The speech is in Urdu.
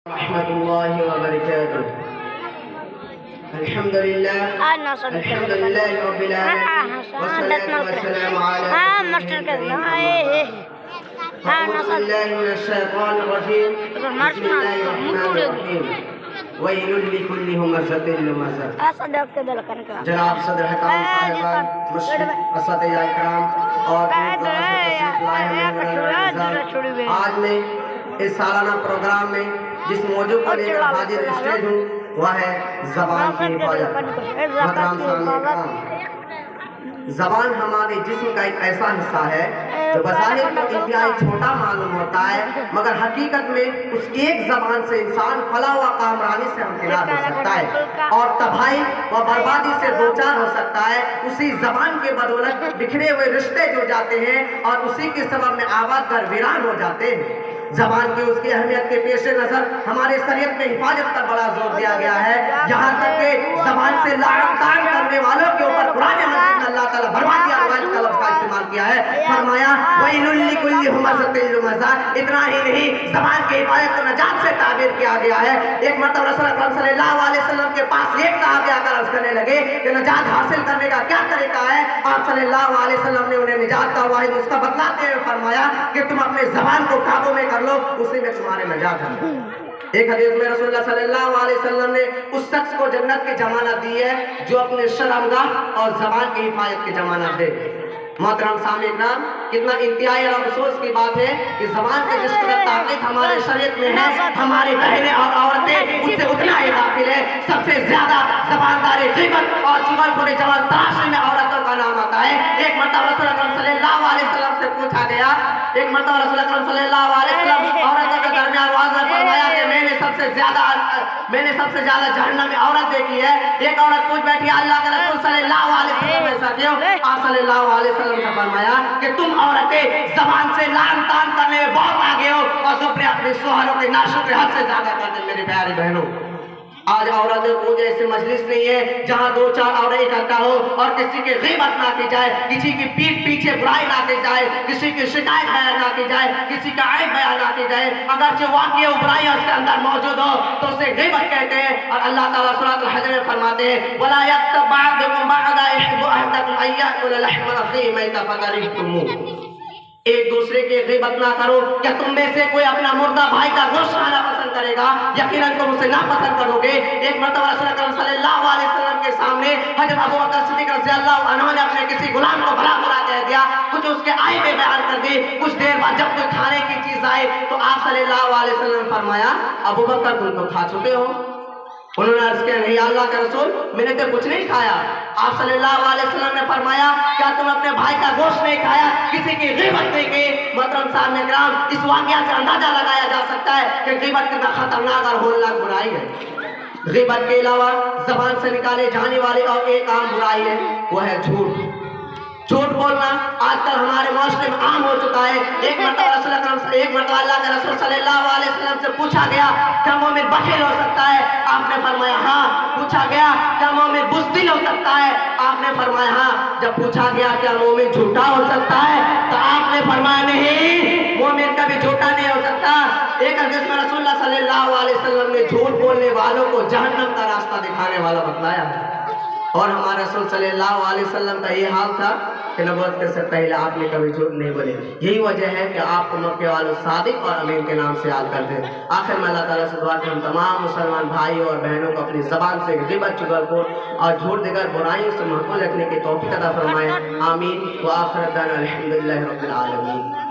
ورحمة الله وبركاته. الحمد لله رب العالمين والصلاة والسلام على أعوذ بالله من الشيطان الرجيم. بسم الله الرحمن الرحيم. ويل لكل همزة لمزة. جناب صدر حکام صاحبان، مشرق اساتذہ اکرام اور آج میں اس سالانہ پروگرام میں جس موضوع پر لے کر حاضر اسٹیج ہوں وہ ہے زبان کی حفاظت. محترم سامعین، زبان ہمارے جسم کا ایک ایسا حصہ ہے جو بظاہر تو انتہائی چھوٹا معلوم ہوتا ہے، مگر حقیقت میں اس ایک زبان سے انسان فلاح و کامرانی سے ہمکنار ہو سکتا ہے اور تباہی و بربادی سے دوچار ہو سکتا ہے. اسی زبان کے بدولت بکھرے ہوئے رشتے جڑ جاتے ہیں اور اسی کے سبب میں آباد گھر ویران ہو جاتے ہیں. زبان کی اس کی اہمیت کے پیش نظر ہمارے شریعت میں حفاظت پر بڑا زور دیا گیا ہے، یہاں تک کہ زبان سے لعنت کرنے والوں کے اوپر قرآن مجید میں اللہ تعالیٰ بربادی کا لفظ کا استعمال کیا ہے. فرمایا وَيْلٌ لِكُلِّ هُمَزَةٍ لُمَزَةٍ. اتنا ہی نہیں، زبان کی حفاظت کو نجات سے تعبیر کیا گیا ہے. ایک مرتبہ رسول اکرم صلی اللہ علیہ وسلم کے پاس ایک صحابی آ کر عرض کرنے لگے کہ نجات حاصل کرنے کا کیا طریقہ ہے. آپ صلی اللہ علیہ وسلم نے انہیں نجات کا واحد نسخہ بتلاتے ہوئے فرمایا کہ تم اپنے زبان کو قابو میں کر لو، اسی میں تمہارے نجات ہے. ایک حدیث میں رسول اللہ صلی اللہ علیہ وسلم نے اس شخص کو جنت کی ضمانت دی ہے جو اپنے شرمگاہ اور زبان کی حفاظت کی ضمانت دے. محترم سامعین، کتنا انتہائی اور افسوس کی بات ہے کہ زبان کے جس قدر طاقت ہمارے شریعت میں ہے، ہماری بہنیں اور عورتیں اس سے اتنا ہی غافل ہے. سب سے زیادہ زبانداری غیبت اور چغلخوری جوان تراشی میں عورتوں کا نام آتا ہے. ایک مرتبہ رسول اکرم صلی اللہ علیہ وسلم سے پوچھا گیا، ایک مرتبہ رسول اکرم صلی اللہ علیہ وسلم عورتوں کے درمیان واضح فرمایا کہ میں نے سب سے زیادہ جہنم میں عورت دیکھی ہے. ایک عورت پوچھ بیٹھی اللہ کے رسول صلی اللہ علیہ وسلم ایسا کیوں؟ آپ صلی اللہ علیہ وسلم نے فرمایا کہ تم عورتیں زبان سے لعن طعن کرنے میں بہت آگے ہو اور تم اپنے شوہروں کے ناشکر حد سے زیادہ کرتے. میری پیاری بہنوں، آج عورتوں کو جیسے مجلس نہیں ہے جہاں دو چار عورتیں اکٹھا ہو اور کسی کی غیبت نہ کی جائے، کسی کی پیٹھ پیچھے برائی نہ کی جائے، کسی کی شکایت بیان نہ کی جائے، کسی کا عیب بیان نہ کی جائے. اگرچہ واقعی برائی اس کے اندر موجود ہو تو اسے غیبت کہتے ہیں. اور اللہ تعالیٰ سورۃ الحجر میں فرماتے ہیں وَلَا يَغْتَبْ بَعْضُكُمْ بَعْضًا أَيُحِبُّ أَحَدُكُمْ أَن يَأْكُلَ لَحْمَ أَخِيهِ مَيْتًا فَكَرِهْتُمُوهُ. ایک دوسرے کی غیبت نہ کرو. کیا تم میں سے کوئی اپنا مردہ بھائی کا گوشت کھانا پسند کرے گا؟ یقیناً تم اسے ناپسند کرو گے. ایک مرتبہ رسول اکرم صلی اللہ علیہ وسلم کے سامنے حضرت ابوبکر صدیق رضی اللہ عنہ نے اپنے کسی غلام کو بھلا برا کہہ دیا، کچھ اس کے عیبیں بیان کر دی. کچھ دیر بعد جب کوئی کھانے کی چیز آئی تو آپ صلی اللہ علیہ وسلم نے فرمایا ابوبکر تم تو کھا چکے ہو. انہوں نے عرض کیا نہیں اللہ کے رسول میں نے تو کچھ نہیں کھایا. آپ صلی اللہ علیہ وسلم نے فرمایا کیا تم اپنے بھائی کا گوشت نہیں کھایا، کسی کی غیبت نہیں کی؟ محترم سامعین کرام، اس واقعہ سے اندازہ لگایا جا سکتا ہے کہ غیبت کتنا خطرناک اور ہولناک برائی ہے. غیبت کے علاوہ زبان سے نکالے جانے والی اور ایک عام برائی ہے، وہ ہے جھوٹ. جھوٹ بولنا آج کل ہمارے معاشرے میں عام ہو چکا ہے. ایک مرتبہ اللہ کے رسول صلی اللہ علیہ وسلم سے پوچھا گیا کیا مومن بخیل ہو سکتا ہے؟ آپ نے فرمایا ہاں. پوچھا گیا کیا مومن بزدل ہو سکتا ہے؟ آپ نے فرمایا ہاں. جب پوچھا گیا کیا مومن جھوٹا ہو سکتا ہے تو آپ نے فرمایا نہیں، مومن کبھی جھوٹا نہیں ہو سکتا. ایک حدیث میں رسول اللہ صلی اللہ علیہ وسلم نے جھوٹ بولنے والوں کو جہنم کا راستہ دکھانے والا بتلایا. اور ہمارے رسول صلی اللہ علیہ وسلم کا یہ حال تھا کہ نبوت سے پہلے آپ نے کبھی جھوٹ نہیں بولے. یہی وجہ ہے کہ آپ کو مکے والوں صادق اور امین کے نام سے یاد کرتے ہیں. آخر میں اللہ تعالیٰ سے دعا کہ ہم تمام مسلمان بھائی اور بہنوں کو اپنی زبان سے غیبت، چغلخوری اور جھوٹ دیگر برائیوں سے محفوظ رکھنے کی توفیق عطا فرمائے. آمین. وآخر دعوانا الحمدللہ رب العالمین.